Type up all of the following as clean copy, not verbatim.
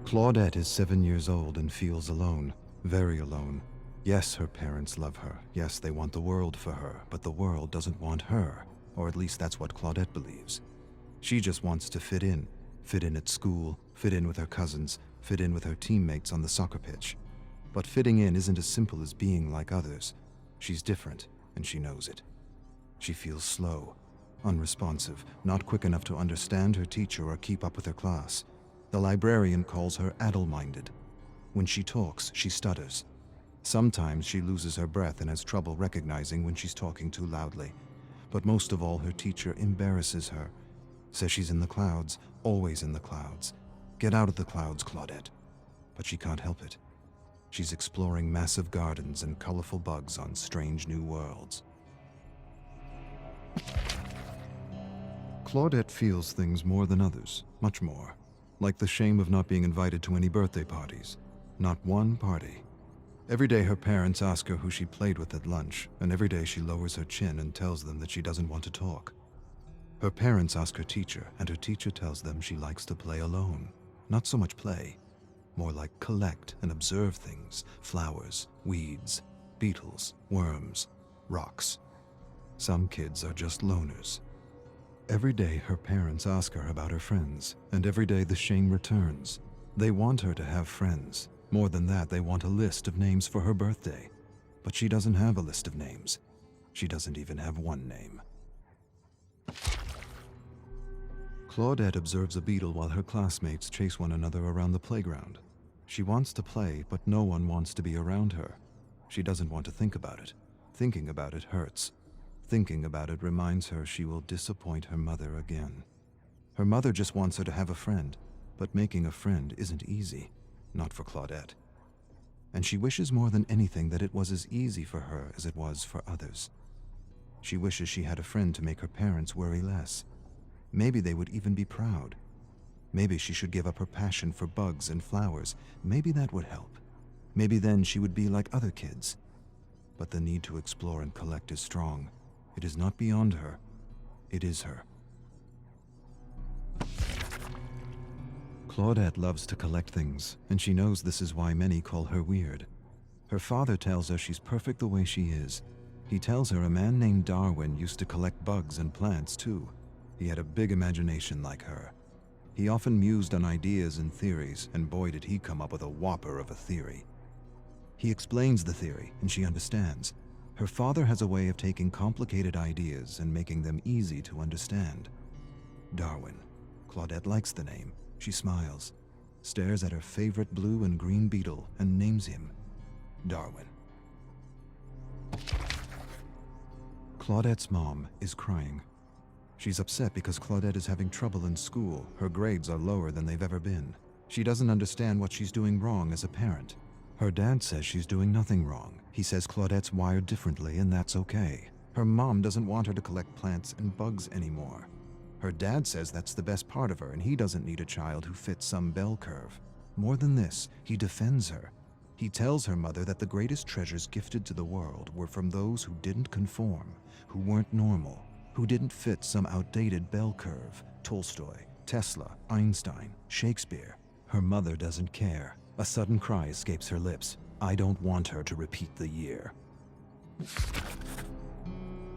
Claudette is 7 years old and feels alone, very alone. Yes, her parents love her. Yes, they want the world for her, but the world doesn't want her, or at least that's what Claudette believes. She just wants to fit in at school, fit in with her cousins, fit in with her teammates on the soccer pitch. But fitting in isn't as simple as being like others. She's different, and she knows it. She feels slow, unresponsive, not quick enough to understand her teacher or keep up with her class. The librarian calls her addle-minded. When she talks, she stutters. Sometimes she loses her breath and has trouble recognizing when she's talking too loudly. But most of all, her teacher embarrasses her. Says she's in the clouds, always in the clouds. Get out of the clouds, Claudette. But she can't help it. She's exploring massive gardens and colorful bugs on strange new worlds. Claudette feels things more than others, much more. Like the shame of not being invited to any birthday parties. Not one party. Every day her parents ask her who she played with at lunch, and every day she lowers her chin and tells them that she doesn't want to talk. Her parents ask her teacher, and her teacher tells them she likes to play alone. Not so much play, more like collect and observe things, flowers, weeds, beetles, worms, rocks. Some kids are just loners. Every day her parents ask her about her friends, and every day the shame returns. They want her to have friends. More than that, they want a list of names for her birthday. But she doesn't have a list of names. She doesn't even have one name. Claudette observes a beetle while her classmates chase one another around the playground. She wants to play, but no one wants to be around her. She doesn't want to think about it. Thinking about it hurts. Thinking about it reminds her she will disappoint her mother again. Her mother just wants her to have a friend, but making a friend isn't easy, not for Claudette. And she wishes more than anything that it was as easy for her as it was for others. She wishes she had a friend to make her parents worry less. Maybe they would even be proud. Maybe she should give up her passion for bugs and flowers. Maybe that would help. Maybe then she would be like other kids. But the need to explore and collect is strong. It is not beyond her. It is her. Claudette loves to collect things, and she knows this is why many call her weird. Her father tells her she's perfect the way she is. He tells her a man named Darwin used to collect bugs and plants too. He had a big imagination like her. He often mused on ideas and theories, and boy did he come up with a whopper of a theory. He explains the theory, and she understands. Her father has a way of taking complicated ideas and making them easy to understand. Darwin. Claudette likes the name. She smiles, stares at her favorite blue and green beetle, and names him Darwin. Claudette's mom is crying. She's upset because Claudette is having trouble in school. Her grades are lower than they've ever been. She doesn't understand what she's doing wrong as a parent. Her dad says she's doing nothing wrong. He says Claudette's wired differently, and that's okay. Her mom doesn't want her to collect plants and bugs anymore. Her dad says that's the best part of her, and he doesn't need a child who fits some bell curve. More than this, he defends her. He tells her mother that the greatest treasures gifted to the world were from those who didn't conform, who weren't normal, who didn't fit some outdated bell curve. Tolstoy, Tesla, Einstein, Shakespeare. Her mother doesn't care. A sudden cry escapes her lips. I don't want her to repeat the year.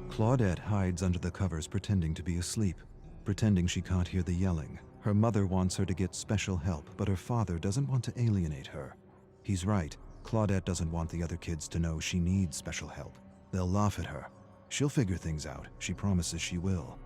Claudette hides under the covers pretending to be asleep, pretending she can't hear the yelling. Her mother wants her to get special help, but her father doesn't want to alienate her. He's right. Claudette doesn't want the other kids to know she needs special help. They'll laugh at her. She'll figure things out. She promises she will.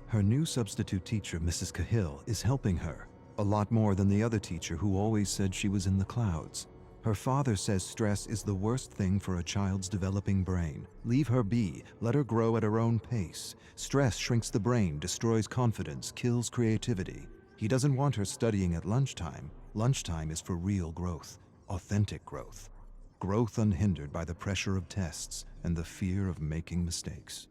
Her new substitute teacher, Mrs. Cahill, is helping her. A lot more than the other teacher who always said she was in the clouds. Her father says stress is the worst thing for a child's developing brain. Leave her be. Let her grow at her own pace. Stress shrinks the brain, destroys confidence, kills creativity. He doesn't want her studying at lunchtime. Lunchtime is for real growth, authentic growth. Growth unhindered by the pressure of tests and the fear of making mistakes.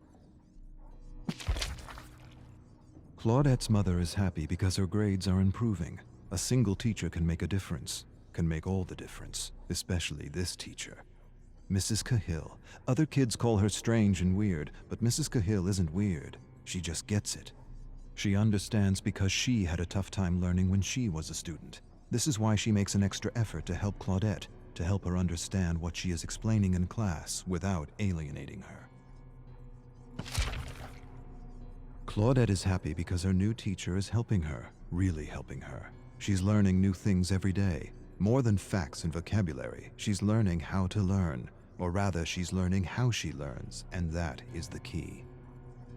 Claudette's mother is happy because her grades are improving. A single teacher can make a difference, can make all the difference, especially this teacher. Mrs. Cahill. Other kids call her strange and weird, but Mrs. Cahill isn't weird. She just gets it. She understands because she had a tough time learning when she was a student. This is why she makes an extra effort to help Claudette, to help her understand what she is explaining in class without alienating her. Claudette is happy because her new teacher is helping her, really helping her. She's learning new things every day. More than facts and vocabulary, she's learning how to learn, or rather, she's learning how she learns, and that is the key.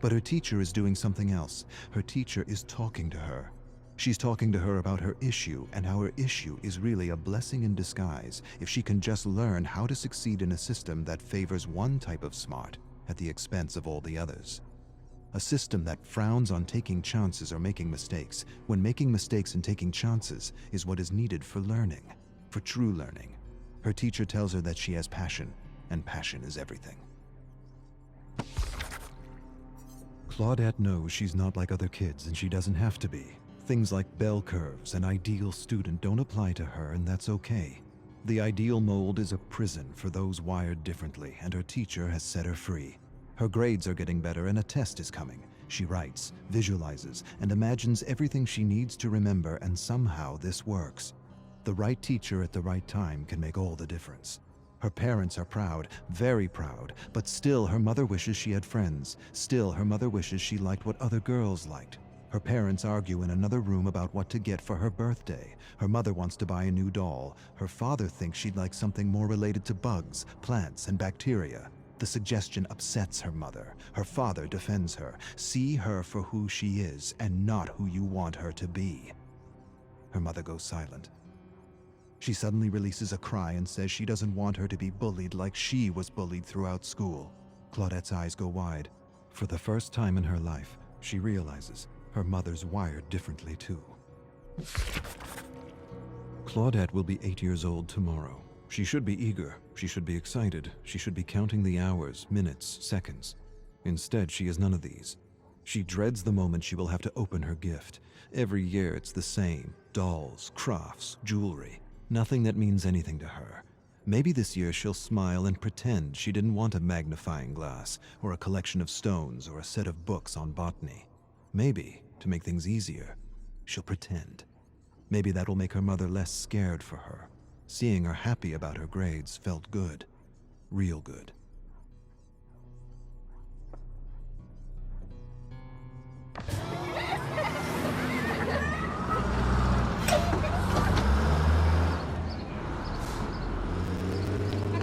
But her teacher is doing something else. Her teacher is talking to her. She's talking to her about her issue, and how her issue is really a blessing in disguise if she can just learn how to succeed in a system that favors one type of smart at the expense of all the others. A system that frowns on taking chances or making mistakes, when making mistakes and taking chances is what is needed for learning, for true learning. Her teacher tells her that she has passion, and passion is everything. Claudette knows she's not like other kids, and she doesn't have to be. Things like bell curves and ideal student don't apply to her, and that's okay. The ideal mold is a prison for those wired differently, and her teacher has set her free. Her grades are getting better and a test is coming. She writes, visualizes, and imagines everything she needs to remember, and somehow this works. The right teacher at the right time can make all the difference. Her parents are proud, very proud, but still her mother wishes she had friends. Still her mother wishes she liked what other girls liked. Her parents argue in another room about what to get for her birthday. Her mother wants to buy a new doll. Her father thinks she'd like something more related to bugs, plants, and bacteria. The suggestion upsets her mother. Her father defends her. See her for who she is and not who you want her to be. Her mother goes silent. She suddenly releases a cry and says she doesn't want her to be bullied like she was bullied throughout school. Claudette's eyes go wide. For the first time in her life, she realizes her mother's wired differently too. Claudette will be 8 years old tomorrow. She should be eager. She should be excited. She should be counting the hours, minutes, seconds. Instead, she is none of these. She dreads the moment she will have to open her gift. Every year it's the same. Dolls, crafts, jewelry. Nothing that means anything to her. Maybe this year she'll smile and pretend she didn't want a magnifying glass, or a collection of stones, or a set of books on botany. Maybe, to make things easier, she'll pretend. Maybe that'll make her mother less scared for her. Seeing her happy about her grades felt good. Real good.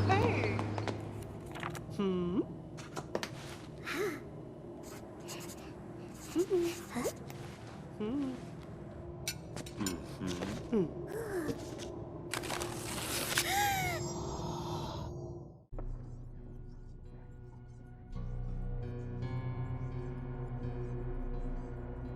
Hey. Hmm.